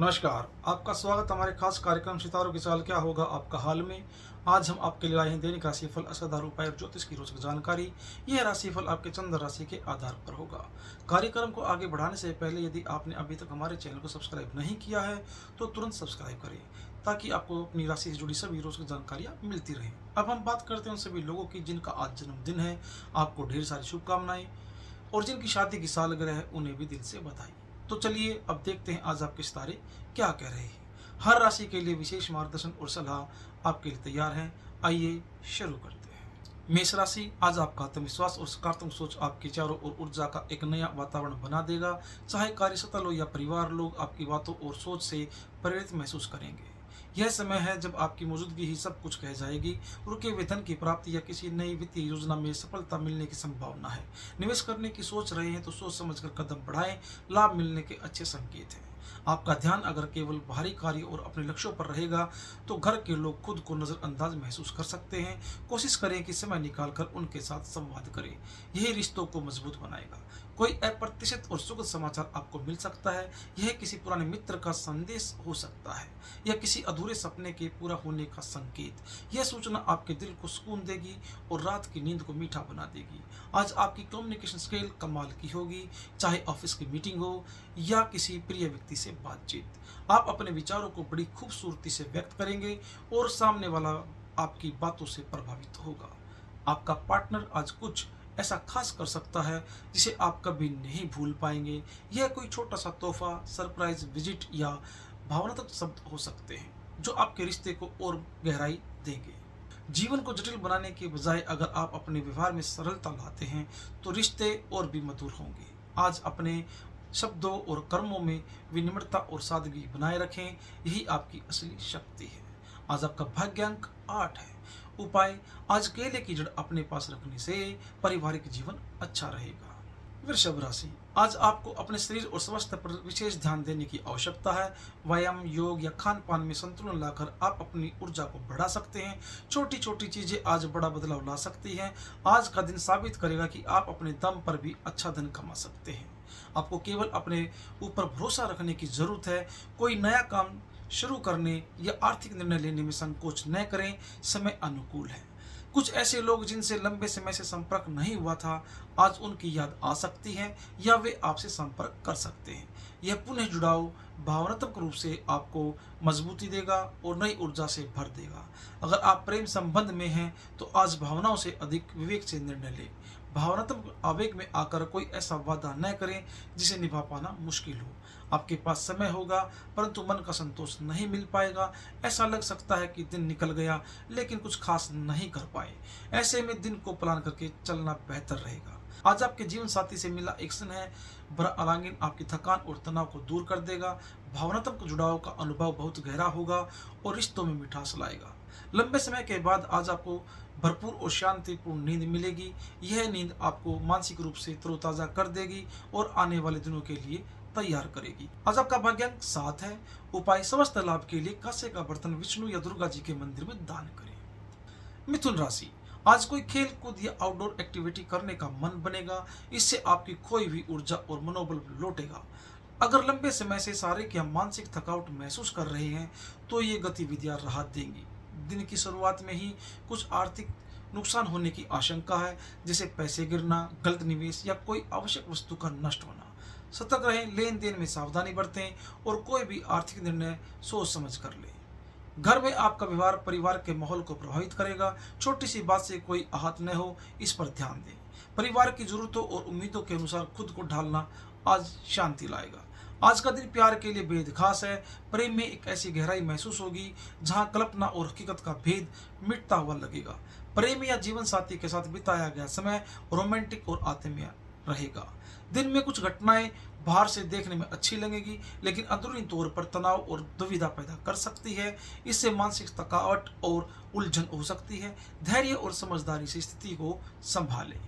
नमस्कार, आपका स्वागत हमारे खास कार्यक्रम सितारों की चाल क्या होगा आपका हाल में। आज हम आपके लिए लाए हैं दैनिक राशिफल, असरदार उपाय और ज्योतिष की रोचक जानकारी। यह राशिफल आपके चंद्र राशि के आधार पर होगा। कार्यक्रम को आगे बढ़ाने से पहले यदि आपने अभी तक हमारे चैनल को सब्सक्राइब नहीं किया है तो तुरंत सब्सक्राइब करें, ताकि आपको अपनी राशि से जुड़ी सभी रोचक जानकारियाँ मिलती रहें। अब हम बात करते हैं उन सभी लोगों की जिनका आज जन्मदिन है। आपको ढेर सारी शुभकामनाएं, और जिनकी शादी की सालगिरह है उन्हें भी दिल से बधाई। तो चलिए अब देखते हैं आज आपके सितारे क्या कह रहे हैं। हर राशि के लिए विशेष मार्गदर्शन और सलाह आपके लिए तैयार है। आइए शुरू करते हैं। मेष राशि, आज आपका आत्मविश्वास और सकारात्मक सोच आपके चारों ओर ऊर्जा का एक नया वातावरण बना देगा। चाहे कार्यस्थल हो या परिवार, लोग आपकी बातों और सोच से प्रेरित महसूस करेंगे। यह समय है जब आपकी मौजूदगी ही सब कुछ कह जाएगी। रुके वेतन की प्राप्ति या किसी नई वित्तीय योजना में सफलता मिलने की संभावना है। निवेश करने की सोच रहे हैं तो सोच समझकर कदम बढ़ाएं, लाभ मिलने के अच्छे संकेत हैं। आपका ध्यान अगर केवल बाहरी कार्य और अपने लक्ष्यों पर रहेगा तो घर के लोग खुद को नजरअंदाज महसूस कर सकते हैं। कोशिश करें कि समय निकालकर उनके साथ संवाद करें, यही रिश्तों को मजबूत बनाएगा। कोई अप्रत्याशित और सुखद समाचार आपको मिल सकता है। यह किसी पुराने मित्र का संदेश हो सकता है या किसी अधूरे सपने के पूरा होने का संकेत। यह सूचना आपके दिल को सुकून देगी और रात की नींद को मीठा बना देगी। आज आपकी कम्युनिकेशन स्किल कमाल की होगी, चाहे ऑफिस की मीटिंग हो या किसी प्रिय व्यक्ति से बातचीत। आप अपने विचारों को बड़ी खूबसूरती से व्यक्त करेंगे और सामने वाला आपकी बातों से प्रभावित होगा। आपका पार्टनर आज कुछ ऐसा खास कर सकता है जिसे आप कभी नहीं भूल पाएंगे। यह कोई छोटा सा तोहफा, सरप्राइज विजिट या भावनात्मक शब्द हो सकते हैं जो आपके रिश्ते को और गहराई देंगे। जीवन को जटिल बनाने के बजाय अगर आप अपने व्यवहार में सरलता लाते हैं तो रिश्ते और भी मधुर होंगे। आज अपने शब्दों और कर्मों में विनम्रता और सादगी बनाए रखें, यही आपकी असली शक्ति है। आज आपका भाग्यांक 8 है। उपाय, आज केले की जड़ अपने पास रखने से पारिवारिक जीवन अच्छा रहेगा। वृषभ राशि, आज आपको अपने शरीर और स्वास्थ्य पर विशेष ध्यान देने की आवश्यकता है। व्यायाम, योग या खान पान में संतुलन लाकर आप अपनी ऊर्जा को बढ़ा सकते हैं। छोटी छोटी चीजें आज बड़ा बदलाव ला सकती हैं। आज का दिन साबित करेगा कि आप अपने दम पर भी अच्छा धन कमा सकते हैं। आपको केवल अपने ऊपर भरोसा रखने की जरूरत है। कोई नया काम शुरू करने या आर्थिक निर्णय लेने में संकोच न करें, समय अनुकूल है। कुछ ऐसे लोग जिनसे लंबे समय से संपर्क नहीं हुआ था, आज उनकी याद आ सकती है या वे आपसे संपर्क कर सकते हैं। यह पुनः जुड़ाव भावनात्मक रूप से आपको मजबूती देगा और नई ऊर्जा से भर देगा। अगर आप प्रेम संबंध में हैं तो आज भावनाओं से अधिक विवेक से निर्णय लें। भावनात्मक आवेग में आकर कोई ऐसा वादा न करें जिसे निभा पाना मुश्किल हो। आपके पास समय होगा परंतु मन का संतोष नहीं मिल पाएगा। ऐसा लग सकता है कि दिन निकल गया लेकिन कुछ खास नहीं कर पाए। ऐसे में दिन को प्लान करके चलना बेहतर रहेगा। आज आपके जीवन साथी से मिला एक्शन है, बड़ा आलिंगन आपकी थकान और तनाव को दूर कर देगा। भावनात्मक जुड़ाव का अनुभव बहुत गहरा होगा और रिश्तों में मिठास लाएगा। लंबे समय के बाद आज आपको भरपूर और शांतिपूर्ण नींद मिलेगी। यह नींद आपको मानसिक रूप से तरोताजा कर देगी और आने वाले दिनों के लिए तैयार करेगी। आज आपका भाग्यांक 7 है। उपाय, समस्त लाभ के लिए कांसे का बर्तन विष्णु या दुर्गा जी के मंदिर में दान करें। मिथुन राशि, आज कोई खेल कूद या आउटडोर एक्टिविटी करने का मन बनेगा। इससे आपकी खोई हुई ऊर्जा और मनोबल लौटेगा। अगर लंबे समय से शारीरिक या मानसिक थकावट महसूस कर रहे हैं तो ये गतिविधियां राहत देंगी। दिन की शुरुआत में ही कुछ आर्थिक नुकसान होने की आशंका है, जैसे पैसे गिरना, गलत निवेश या कोई आवश्यक वस्तु का नष्ट होना। सतर्क रहें, लेन देन में सावधानी बरतें और कोई भी आर्थिक निर्णय सोच समझ कर लें। घर में आपका व्यवहार परिवार के माहौल को प्रभावित करेगा। छोटी सी बात से कोई आहत न हो, इस पर ध्यान दें। परिवार की जरूरतों और उम्मीदों के अनुसार खुद को ढालना आज शांति लाएगा। आज का दिन प्यार के लिए बेहद खास है। प्रेम में एक ऐसी गहराई महसूस होगी जहां कल्पना और हकीकत का भेद मिटता हुआ लगेगा। प्रेम या जीवन साथी के साथ बिताया गया समय रोमांटिक और आत्मीय रहेगा। दिन में कुछ घटनाएं बाहर से देखने में अच्छी लगेगी लेकिन अंदरूनी तौर पर तनाव और दुविधा पैदा कर सकती है। इससे मानसिक थकावट और उलझन हो सकती है। धैर्य और समझदारी से स्थिति को संभालें।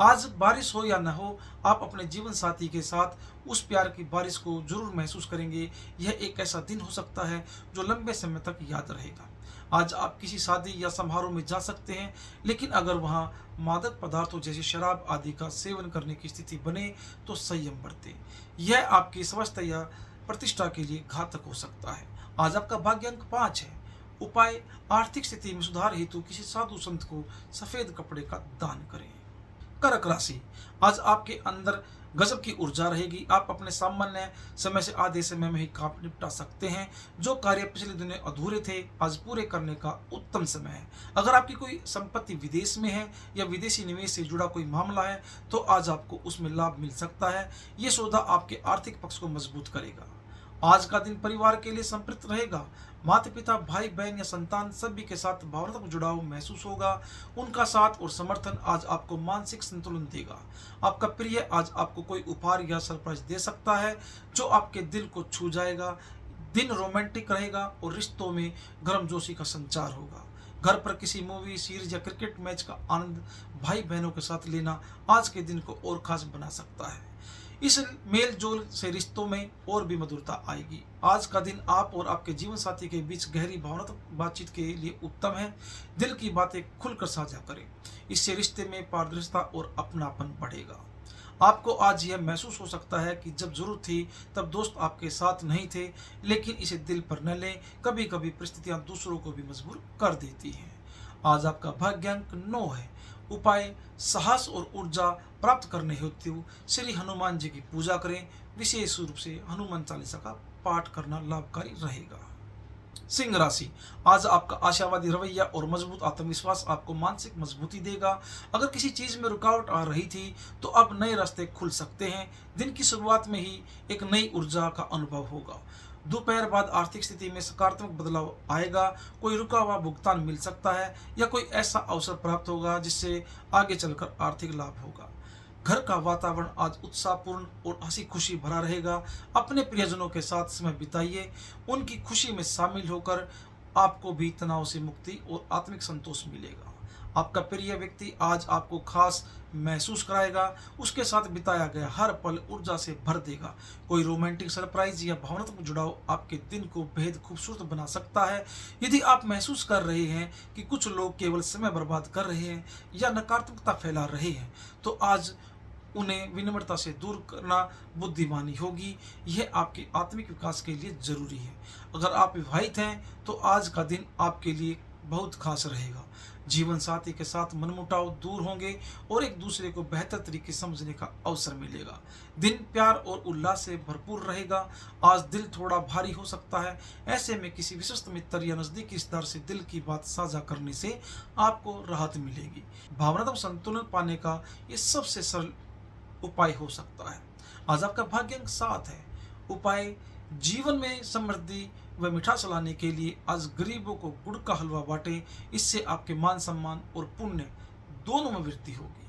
आज बारिश हो या न हो, आप अपने जीवन साथी के साथ उस प्यार की बारिश को जरूर महसूस करेंगे। यह एक ऐसा दिन हो सकता है जो लंबे समय तक याद रहेगा। आज आप किसी शादी या समारोह में जा सकते हैं, लेकिन अगर वहां मादक पदार्थों जैसे शराब आदि का सेवन करने की स्थिति बने तो संयम बरतें। यह आपके स्वास्थ्य या प्रतिष्ठा के लिए घातक हो सकता है। आज आपका भाग्य अंक 5 है। उपाय, आर्थिक स्थिति में सुधार हेतु किसी साधु संत को सफेद कपड़े का दान करें। कर्क राशि, आज आपके अंदर गजब की ऊर्जा रहेगी। आप अपने सामान्य समय से आधे समय में ही काम निपटा सकते हैं। जो कार्य पिछले दिनों अधूरे थे, आज पूरे करने का उत्तम समय है। अगर आपकी कोई संपत्ति विदेश में है या विदेशी निवेश से जुड़ा कोई मामला है, तो आज आपको उसमें लाभ मिल सकता है। ये सौदा आपके आर्थिक पक्ष को मजबूत करेगा। आज का दिन परिवार के लिए संतृप्त रहेगा। माता पिता, भाई बहन या संतान सभी के साथ भावनात्मक जुड़ाव महसूस होगा। उनका साथ और समर्थन आज आपको मानसिक संतुलन देगा। आपका प्रिय आज आपको कोई उपहार या सरप्राइज दे सकता है जो आपके दिल को छू जाएगा। दिन रोमांटिक रहेगा और रिश्तों में गर्मजोशी का संचार होगा। घर पर किसी मूवी, सीरीज या क्रिकेट मैच का आनंद भाई बहनों के साथ लेना आज के दिन को और खास बना सकता है। इस मेल जोल से रिश्तों में और भी मधुरता आएगी। आज का दिन आप और आपके जीवन साथी के बीच गहरी भावनात्मक बातचीत के लिए उत्तम है। दिल की बातें खुलकर साझा करें, इससे रिश्ते में पारदर्शिता और अपनापन बढ़ेगा। आपको आज यह महसूस हो सकता है कि जब जरूरत थी तब दोस्त आपके साथ नहीं थे, लेकिन इसे दिल पर न लें। कभी कभी परिस्थितियां दूसरों को भी मजबूर कर देती हैं। आज आपका भाग्यांक 9 है। उपाय, साहस और ऊर्जा प्राप्त करने हेतु श्री हनुमान जी की पूजा करें। विशेष रूप से हनुमान चालीसा का पाठ करना लाभकारी रहेगा। सिंह राशि, आज आपका आशावादी रवैया और मजबूत आत्मविश्वास आपको मानसिक मजबूती देगा। अगर किसी चीज में रुकावट आ रही थी तो अब नए रास्ते खुल सकते हैं। दिन की शुरुआत में ही एक नई ऊर्जा का अनुभव होगा। दोपहर बाद आर्थिक स्थिति में सकारात्मक बदलाव आएगा। कोई रुका हुआ भुगतान मिल सकता है या कोई ऐसा अवसर प्राप्त होगा जिससे आगे चलकर आर्थिक लाभ होगा। घर का वातावरण आज उत्साहपूर्ण और हंसी खुशी भरा रहेगा। अपने प्रियजनों के साथ समय बिताइए। उनकी खुशी में शामिल होकर आपको भी तनाव से मुक्ति और आत्मिक संतोष मिलेगा। आपका प्रिय व्यक्ति आज आपको खास महसूस कराएगा। उसके साथ बिताया गया हर पल ऊर्जा से भर देगा। कोई रोमांटिक सरप्राइज या भावनात्मक जुड़ाव आपके दिन को बेहद खूबसूरत बना सकता है। यदि आप महसूस कर रहे हैं कि कुछ लोग केवल समय बर्बाद कर रहे हैं या नकारात्मकता फैला रहे हैं, तो आज उन्हें विनम्रता से दूर करना बुद्धिमानी होगी। यह आपके आत्मिक विकास के लिए जरूरी है। अगर आप विवाहित हैं तो आज का दिन आपके लिए बहुत खास रहेगा। जीवन साथी के साथ मनमुटाव दूर होंगे और एक दूसरे को बेहतर तरीके से समझने का अवसर मिलेगा। दिन प्यार और उल्लास से भरपूर रहेगा। आज दिल थोड़ा भारी हो सकता है। ऐसे में किसी विश्वस्त मित्र या नजदीकी रिश्तेदार से दिल की बात साझा करने से आपको राहत मिलेगी। भावनात्मक संतुलन पाने का ये सबसे सरल उपाय हो सकता है। आज आपका भाग्यांक 7 है। उपाय, जीवन में समृद्धि व मिठास लाने के लिए आज गरीबों को गुड़ का हलवा बांटें। इससे आपके मान सम्मान और पुण्य दोनों में वृद्धि होगी।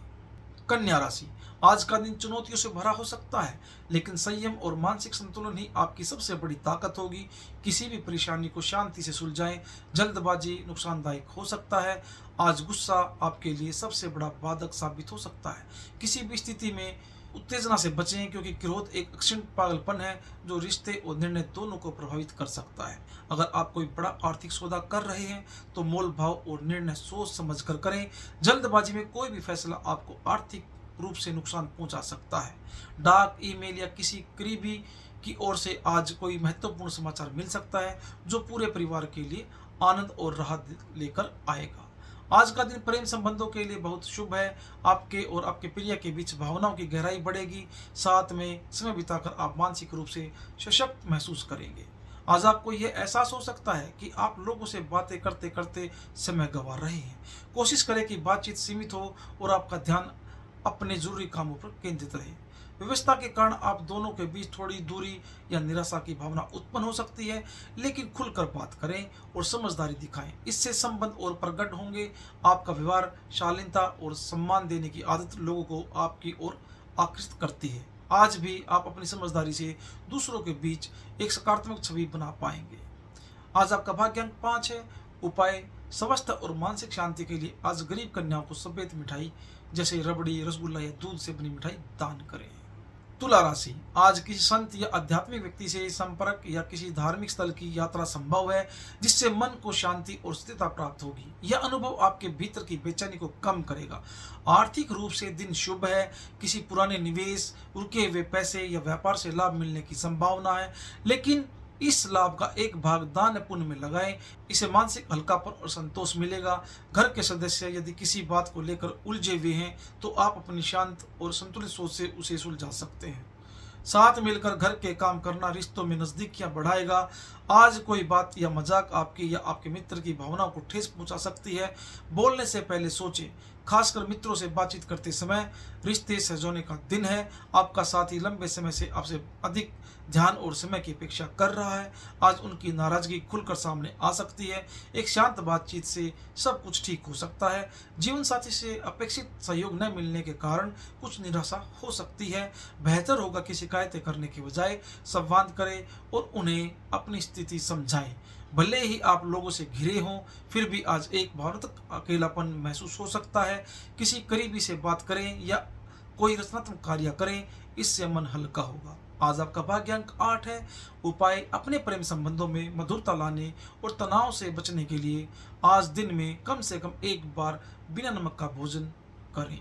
कन्या राशि, आज का दिन चुनौतियों से भरा हो सकता है, लेकिन संयम और मानसिक संतुलन ही आपकी सबसे बड़ी ताकत होगी। किसी भी परेशानी को शांति से सुलझाएं। जल्दबाजी नुकसानदायक हो सकता है। आज गुस्सा आपके लिए सबसे बड़ा बाधक साबित हो सकता है। किसी भी स्थिति में उत्तेजना से बचें, क्योंकि क्रोध एक अक्षिण पागलपन है जो रिश्ते और निर्णय दोनों को प्रभावित कर सकता है। अगर आप कोई बड़ा आर्थिक सौदा कर रहे हैं तो मोल भाव और निर्णय सोच समझ कर करें। जल्दबाजी में कोई भी फैसला आपको आर्थिक रूप से नुकसान पहुंचा सकता है। डाक, ईमेल या किसी करीबी की ओर से आज कोई महत्वपूर्ण समाचार मिल सकता है जो पूरे परिवार के लिए आनंद और राहत लेकर आएगा। आज का दिन प्रेम संबंधों के लिए बहुत शुभ है। आपके और आपके प्रिय के बीच भावनाओं की गहराई बढ़ेगी। साथ में समय बिताकर आप मानसिक रूप से सशक्त महसूस करेंगे। आज आपको यह एहसास हो सकता है कि आप लोगों से बातें करते करते समय गंवा रहे हैं। कोशिश करें कि बातचीत सीमित हो और आपका ध्यान अपने जरूरी कामों पर केंद्रित रहे। व्यवस्था के कारण आप दोनों के बीच थोड़ी दूरी या निराशा की भावना उत्पन्न हो सकती है, लेकिन खुलकर बात करें और समझदारी दिखाएं। इससे संबंध और प्रगाढ़ होंगे। आपका व्यवहार, शालीनता और सम्मान देने की आदत लोगों को आपकी ओर आकर्षित करती है। आज भी आप अपनी समझदारी से दूसरों के बीच एक सकारात्मक छवि बना पाएंगे। आज आपका भाग्यांक 5 है। उपाय, स्वस्थ और मानसिक शांति के लिए आज गरीब कन्याओं को सफेद मिठाई जैसे रबड़ी, रसगुल्ला या दूध से बनी मिठाई दान करें। तुला राशि, आज किसी संत या आध्यात्मिक व्यक्ति से संपर्क या किसी धार्मिक स्थल की यात्रा संभव है, जिससे मन को शांति और स्थिरता प्राप्त होगी। यह अनुभव आपके भीतर की बेचैनी को कम करेगा। आर्थिक रूप से दिन शुभ है। किसी पुराने निवेश, रुके हुए पैसे या व्यापार से लाभ मिलने की संभावना है, लेकिन इस लाभ का एक भाग दान पुण्य में लगाएं। इसे मानसिक हल्कापन और संतोष मिलेगा। घर के सदस्य यदि किसी बात को लेकर उलझे हुए हैं तो आप अपनी शांत और संतुलित सोच से उसे सुलझा सकते हैं। साथ मिलकर घर के काम करना रिश्तों में नजदीकियां बढ़ाएगा। आज कोई बात या मजाक आपकी या आपके मित्र की भावनाओं को ठेस पहुंचा सकती है। बोलने से पहले सोचें। खासकर मित्रों से बातचीत करते समय रिश्ते सजोने का दिन है। आपका साथी लंबे समय से आपसे अधिक ध्यान और समय की अपेक्षा कर रहा है। आज उनकी नाराजगी खुलकर सामने आ सकती है। एक शांत बातचीत से सब कुछ ठीक हो सकता है। जीवन साथी से अपेक्षित सहयोग न मिलने के कारण कुछ निराशा हो सकती है। बेहतर होगा कि शिकायतें करने के बजाय संवाद करें और उन्हें अपनी स्थिति समझाएं। भले ही आप लोगों से घिरे हों, फिर भी आज एक भावनात्मक अकेलापन महसूस हो सकता है। किसी करीबी से बात करें या कोई रचनात्मक कार्य करें, इससे मन हल्का होगा। आज आपका भाग्यांक 8 है। उपाय, अपने प्रेम संबंधों में मधुरता लाने और तनाव से बचने के लिए आज दिन में कम से कम एक बार बिना नमक का भोजन करें।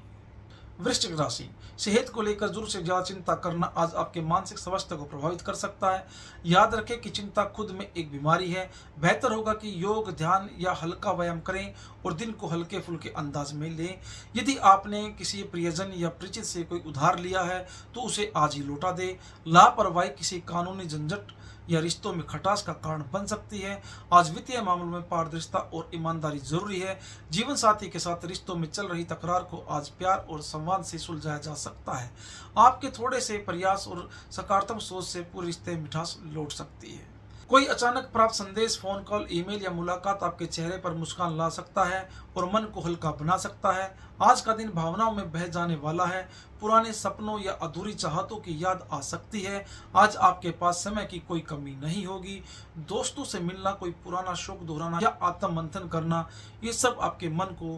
वृश्चिक राशि, सेहत को लेकर जरूर से ज्यादा चिंता करना आज आपके मानसिक स्वास्थ्य को प्रभावित कर सकता है। याद रखें कि चिंता खुद में एक बीमारी है। बेहतर होगा कि योग, ध्यान या हल्का व्यायाम करें और दिन को हल्के फुल्के अंदाज में लें। यदि आपने किसी प्रियजन या परिचित से कोई उधार लिया है तो उसे आज ही लौटा दें। लापरवाही किसी कानूनी झंझट या रिश्तों में खटास का कारण बन सकती है। आज वित्तीय मामलों में पारदर्शिता और ईमानदारी जरूरी है। जीवन साथी के साथ रिश्तों में चल रही तकरार को आज प्यार और संवाद से सुलझाया जा सकता है। आपके थोड़े से प्रयास और सकारात्मक सोच से पूरे रिश्ते में मिठास लौट सकती है। कोई अचानक प्राप्त संदेश, फोन कॉल, ईमेल या मुलाकात आपके चेहरे पर मुस्कान ला सकता है और मन को हल्का बना सकता है। आज का दिन भावनाओं में बह जाने वाला है। पुराने सपनों या अधूरी चाहतों की याद आ सकती है। आज आपके पास समय की कोई कमी नहीं होगी। दोस्तों से मिलना, कोई पुराना शौक दोहराना या आत्म मंथन करना, ये सब आपके मन को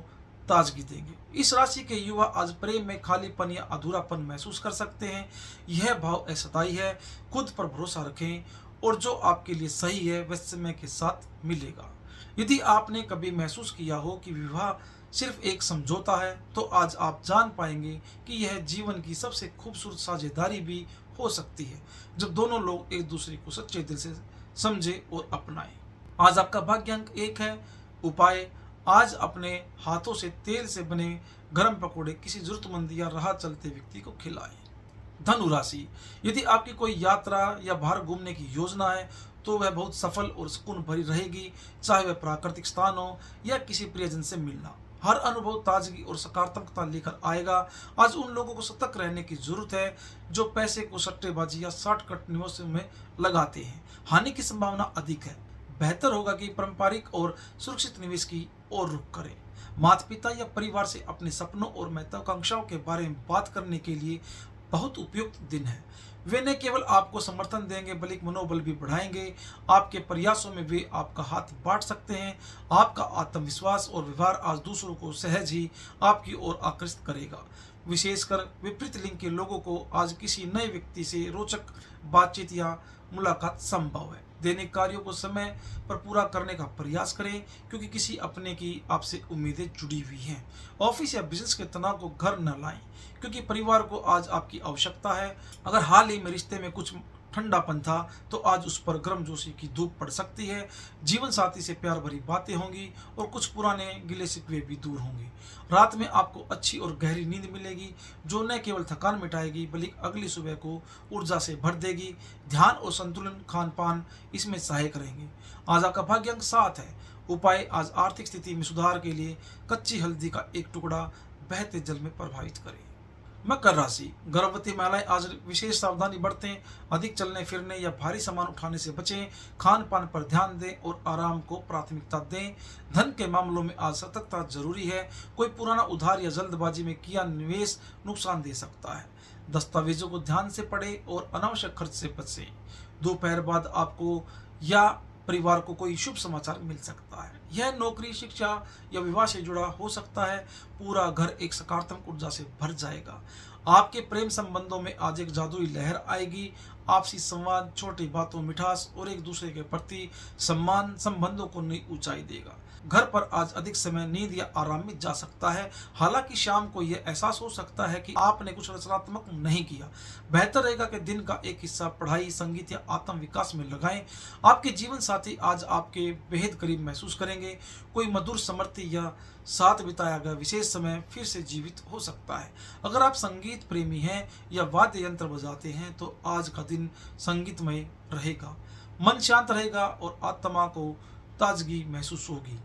ताजगी देंगे। इस राशि के युवा आज प्रेम में खालीपन या अधूरापन महसूस कर सकते हैं। यह भाव अस्थायी है। खुद पर भरोसा रखें और जो आपके लिए सही है वह समय के साथ मिलेगा। यदि आपने कभी महसूस किया हो कि विवाह सिर्फ एक समझौता है, तो आज आप जान पाएंगे कि यह जीवन की सबसे खूबसूरत साझेदारी भी हो सकती है, जब दोनों लोग एक दूसरे को सच्चे दिल से समझे और अपनाएं। आज आपका भाग्यांक 1 है। उपाय, आज अपने हाथों से तेल से बने गर्म पकौड़े किसी जरूरतमंद या राह चलते व्यक्ति को खिलाएं। धनु राशि, यदि आपकी कोई यात्रा या बाहर घूमने की योजना है तो वह बहुत सफल और सुकून भरी रहेगी, चाहे वह प्राकृतिक स्थान हो या किसी प्रियजन से मिलना। हर अनुभव ताजगी और सकारात्मकता लेकर आएगा। आज उन लोगों को सतर्क रहने की जरूरत है जो पैसे को सट्टेबाजी या शॉर्टकट निवेश में लगाते हैं। हानि की संभावना अधिक है। बेहतर होगा कि पारंपरिक और सुरक्षित निवेश की ओर रुख करें। माता पिता या परिवार से अपने सपनों और महत्वाकांक्षाओं के बारे में बात करने के लिए बहुत उपयुक्त दिन है। वे न केवल आपको समर्थन देंगे बल्कि मनोबल भी बढ़ाएंगे। आपके प्रयासों में वे आपका हाथ बांट सकते हैं। आपका आत्मविश्वास और व्यवहार आज दूसरों को सहज ही आपकी ओर आकर्षित करेगा। विशेषकर विपरीत लिंग के लोगों को आज किसी नए व्यक्ति से रोचक बातचीत या मुलाकात संभव है। दैनिक कार्यों को समय पर पूरा करने का प्रयास करें, क्योंकि किसी अपने की आपसे उम्मीदें जुड़ी हुई हैं। ऑफिस या बिजनेस के तनाव को घर न लाएं, क्योंकि परिवार को आज आपकी आवश्यकता है। अगर हाल ही में रिश्ते में कुछ ठंडापन था तो आज उस पर गर्मजोशी की धूप पड़ सकती है। जीवन साथी से प्यार भरी बातें होंगी और कुछ पुराने गिले शिकवे भी दूर होंगे। रात में आपको अच्छी और गहरी नींद मिलेगी, जो न केवल थकान मिटाएगी बल्कि अगली सुबह को ऊर्जा से भर देगी। ध्यान और संतुलन खान पान इसमें सहायक रहेंगे। आज आपका भाग्यांक 7 है। उपाय, आज आर्थिक स्थिति में सुधार के लिए कच्ची हल्दी का एक टुकड़ा बहते जल में प्रभावित करें। मकर राशि, गर्भवती महिलाएं आज विशेष सावधानी बरतें। अधिक चलने फिरने या भारी सामान उठाने से बचें। खान पान पर ध्यान दें और आराम को प्राथमिकता दें। धन के मामलों में आज सतर्कता जरूरी है। कोई पुराना उधार या जल्दबाजी में किया निवेश नुकसान दे सकता है। दस्तावेजों को ध्यान से पढ़ें और अनावश्यक खर्च से बचें। दोपहर बाद आपको या परिवार को कोई शुभ समाचार मिल सकता है। यह नौकरी, शिक्षा या विवाह से जुड़ा हो सकता है। पूरा घर एक सकारात्मक ऊर्जा से भर जाएगा। आपके प्रेम संबंधों में आज एक जादुई लहर आएगी। आपसी संवाद, छोटी बातों, मिठास और एक दूसरे के प्रति सम्मान संबंधों को नई ऊंचाई देगा। घर पर आज अधिक समय नींद या आराम में जा सकता है। हालांकि शाम को यह एहसास हो सकता है कि आपने कुछ रचनात्मक नहीं किया। बेहतर रहेगा कि दिन का एक हिस्सा पढ़ाई, संगीत या आत्म विकास में लगाएं। आपके जीवन साथी आज आपके बेहद करीब महसूस करेंगे। कोई मधुर स्मृति या साथ बिताया गया विशेष समय फिर से जीवित हो सकता है। अगर आप संगीत प्रेमी हैं या वाद्य यंत्र बजाते हैं तो आज का दिन संगीतमय रहेगा। मन शांत रहेगा और आत्मा को ताजगी महसूस होगी।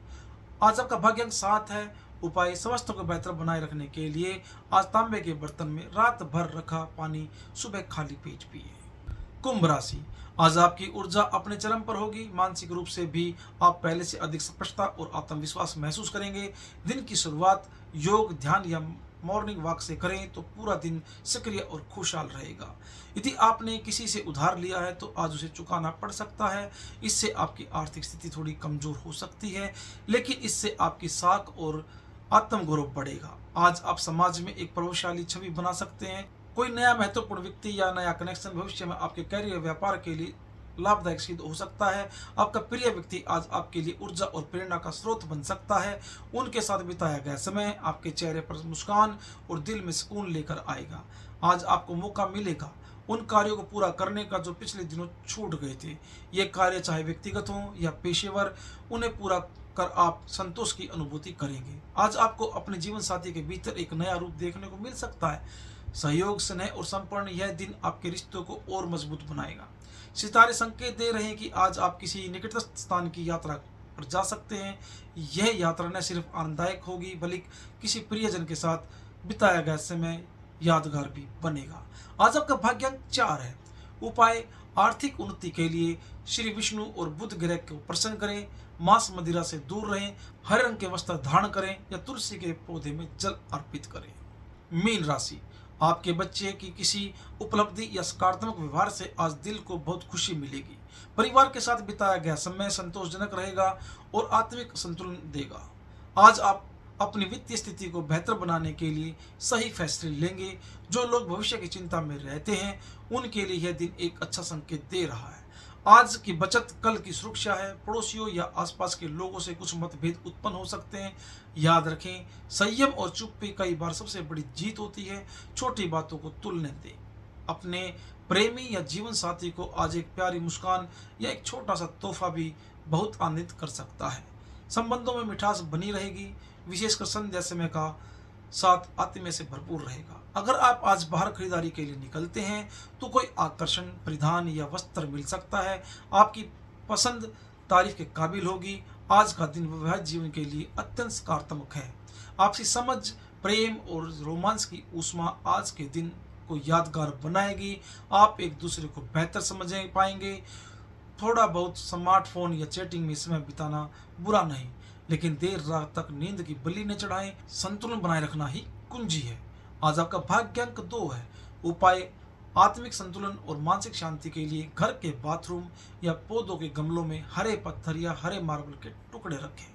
आज आपका भाग्य अंक 7 है। उपाय, स्वास्थ्य को बेहतर बनाए रखने के लिए आज तांबे के बर्तन में रात भर रखा पानी सुबह खाली पेट पिए। कुंभ राशि, आज आपकी ऊर्जा अपने चरम पर होगी। मानसिक रूप से भी आप पहले से अधिक स्पष्टता और आत्मविश्वास महसूस करेंगे। दिन की शुरुआत योग, ध्यान या मॉर्निंग वॉक से करें तो पूरा दिन सक्रिय और खुशहाल रहेगा। यदि आपने किसी से उधार लिया है तो आज उसे चुकाना पड़ सकता है। इससे आपकी आर्थिक स्थिति थोड़ी कमजोर हो सकती है, लेकिन इससे आपकी साख और आत्मगौरव बढ़ेगा। आज आप समाज में एक प्रभावशाली छवि बना सकते हैं। कोई नया महत्वपूर्ण व्यक्ति या नया कनेक्शन भविष्य में आपके करियर, व्यापार के लिए लाभदायक सिद्ध हो सकता है। आपका प्रिय व्यक्ति आज आपके लिए ऊर्जा और प्रेरणा का स्रोत बन सकता है। उनके साथ बिताया गया समय आपके चेहरे पर मुस्कान और दिल में सुकून लेकर आएगा। आज आपको मौका मिलेगा उन कार्यों को पूरा करने का जो पिछले दिनों छूट गए थे। ये कार्य चाहे व्यक्तिगत हों या पेशेवर, उन्हें पूरा कर आप संतोष की अनुभूति करेंगे। आज आपको अपने जीवन साथी के भीतर एक नया रूप देखने को मिल सकता है। सहयोग, स्नेह और समर्पण, यह दिन आपके रिश्तों को और मजबूत बनाएगा। सितारे संकेत दे रहे हैं कि आज आप किसी निकटस्थ स्थान की यात्रा पर जा सकते हैं। यह यात्रा न सिर्फ आनंददायक होगी बल्कि किसी प्रियजन के साथ बिताया गया समय यादगार भी बनेगा। आज आपका भाग्य अंक 4 है। उपाय, आर्थिक उन्नति के लिए श्री विष्णु और बुध ग्रह को प्रसन्न करें। मांस मदिरा से दूर रहें। हरे रंग के वस्त्र धारण करें या तुलसी के पौधे में जल अर्पित करें। मीन राशि, आपके बच्चे की किसी उपलब्धि या सकारात्मक व्यवहार से आज दिल को बहुत खुशी मिलेगी। परिवार के साथ बिताया गया समय संतोषजनक रहेगा और आत्मिक संतुलन देगा। आज आप अपनी वित्तीय स्थिति को बेहतर बनाने के लिए सही फैसले लेंगे। जो लोग भविष्य की चिंता में रहते हैं उनके लिए यह दिन एक अच्छा संकेत दे रहा है। आज की बचत कल की सुरक्षा है। पड़ोसियों या आसपास के लोगों से कुछ मतभेद उत्पन्न हो सकते हैं। याद रखें, संयम और चुप्पी कई बार सबसे बड़ी जीत होती है। छोटी बातों को तुलने दें। अपने प्रेमी या जीवन साथी को आज एक प्यारी मुस्कान या एक छोटा सा तोहफा भी बहुत आनंदित कर सकता है। संबंधों में मिठास बनी रहेगी। विशेषकर संध्या समय का साथ आत्मीय से भरपूर रहेगा। अगर आप आज बाहर खरीदारी के लिए निकलते हैं तो कोई आकर्षण, परिधान या वस्त्र मिल सकता है। आपकी पसंद तारीफ के काबिल होगी। आज का दिन वैवाहिक जीवन के लिए अत्यंत सकारात्मक है। आपसी समझ, प्रेम और रोमांस की ऊष्मा आज के दिन को यादगार बनाएगी। आप एक दूसरे को बेहतर समझ पाएंगे। थोड़ा बहुत स्मार्टफोन या चैटिंग में समय बिताना बुरा नहीं, लेकिन देर रात तक नींद की बलि न चढ़ाएं। संतुलन बनाए रखना ही कुंजी है। आज आपका भाग्य अंक 2 है। उपाय, आत्मिक संतुलन और मानसिक शांति के लिए घर के बाथरूम या पौधों के गमलों में हरे पत्थर या हरे मार्बल के टुकड़े रखें।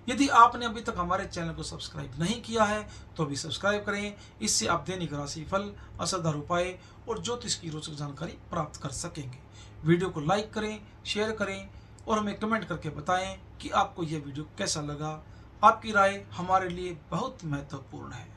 यदि आपने अभी तक हमारे चैनल को सब्सक्राइब नहीं किया है तो अभी सब्सक्राइब करें। इससे आप दैनिक राशि फल, असरदार उपाय और ज्योतिष की रोचक जानकारी प्राप्त कर सकेंगे। वीडियो को लाइक करें, शेयर करें और हमें कमेंट करके बताएं कि आपको यह वीडियो कैसा लगा। आपकी राय हमारे लिए बहुत महत्वपूर्ण है।